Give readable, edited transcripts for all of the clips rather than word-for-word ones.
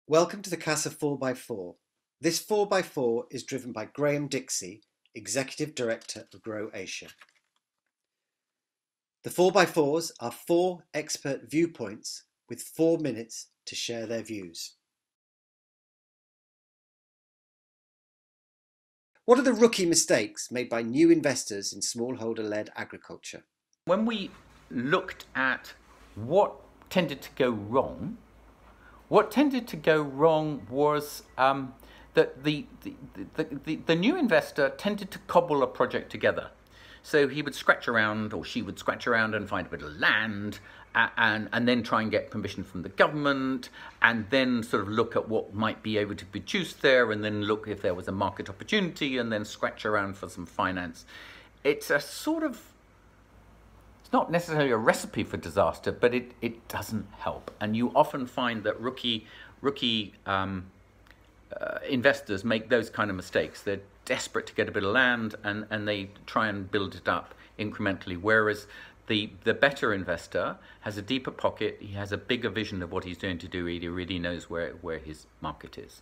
Welcome to the CASA 4x4. This 4x4 is driven by Grahame Dixie, Executive Director of Grow Asia. The 4x4s are 4 expert viewpoints with 4 minutes to share their views. What are the rookie mistakes made by new investors in smallholder-led agriculture? When we looked at what tended to go wrong, was that the new investor tended to cobble a project together. So he would scratch around, or she would scratch around and find a bit of land, and then try and get permission from the government, and then sort of look at what might be able to be produced there, and then look if there was a market opportunity, and then scratch around for some finance. It's a sort of, it's not necessarily a recipe for disaster, but it doesn't help. And you often find that rookie investors make those kind of mistakes. They're desperate to get a bit of land, and they try and build it up incrementally, whereas the better investor has a deeper pocket. He has a bigger vision of what he's going to do. He really knows where his market is.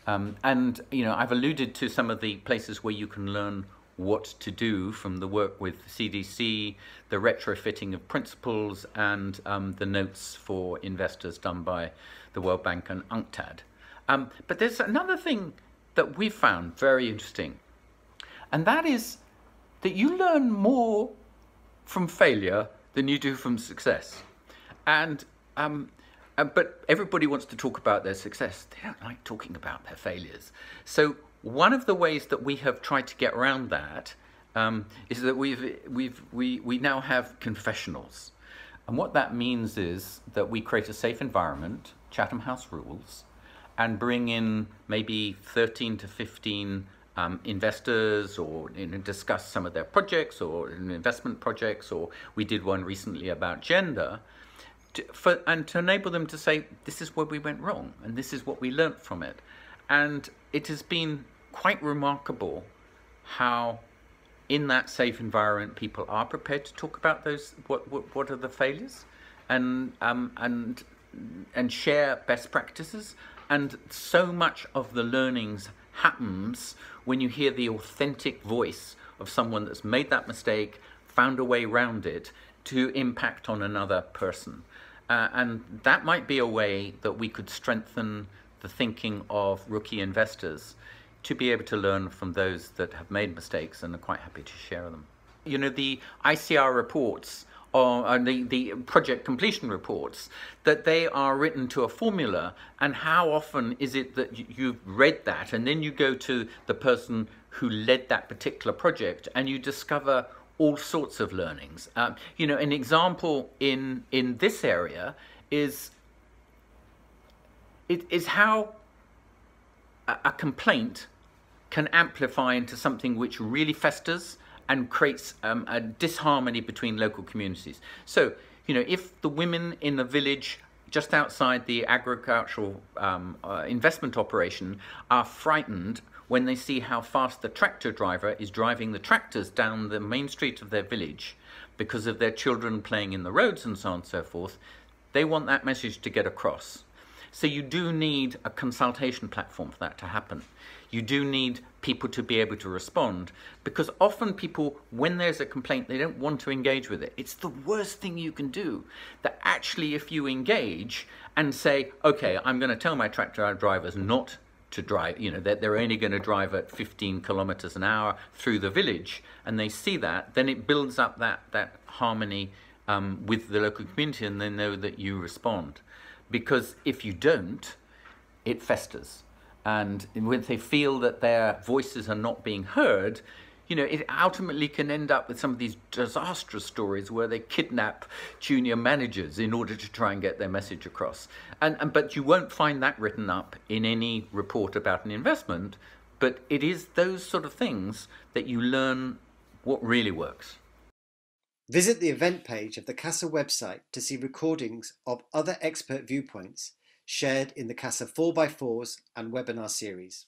And I've alluded to some of the places where you can learn what to do from the work with CDC, the retrofitting of principles, and the notes for investors done by the World Bank and UNCTAD. But there's another thing that we found very interesting, and that is that you learn more from failure than you do from success. But everybody wants to talk about their success. They don't like talking about their failures. So one of the ways that we have tried to get around that is that we now have confessionals. And what that means is that we create a safe environment, Chatham House rules, and bring in maybe 13 to 15 investors, or discuss some of their projects or investment projects, or we did one recently about gender, and to enable them to say, this is where we went wrong, and this is what we learnt from it. And it has been quite remarkable how in that safe environment people are prepared to talk about those, what are the failures, and share best practices. And so much of the learnings happens when you hear the authentic voice of someone that's made that mistake, found a way around it to impact on another person. And that might be a way that we could strengthen the thinking of rookie investors, to be able to learn from those that have made mistakes and are quite happy to share them. The ICR reports, or the project completion reports, that they are written to a formula, and how often is it that you've read that and then you go to the person who led that particular project and you discover all sorts of learnings. An example in this area is how a complaint can amplify into something which really festers and creates a disharmony between local communities. So, if the women in the village just outside the agricultural investment operation are frightened when they see how fast the tractor driver is driving the tractors down the main street of their village because of their children playing in the roads and so on and so forth, they want that message to get across. So you do need a consultation platform for that to happen. You do need people to be able to respond, because often people, when there's a complaint, they don't want to engage with it. It's the worst thing you can do. That actually, if you engage and say, okay, I'm going to tell my tractor drivers not to drive, that they're only going to drive at 15 kilometers an hour through the village, and they see that, then it builds up that harmony with the local community, and they know that you respond. Because if you don't, it festers. And when they feel that their voices are not being heard, it ultimately can end up with some of these disastrous stories where they kidnap junior managers in order to try and get their message across. But you won't find that written up in any report about an investment, but it is those sort of things that you learn what really works. Visit the event page of the CASA website to see recordings of other expert viewpoints shared in the CASA 4x4s and webinar series.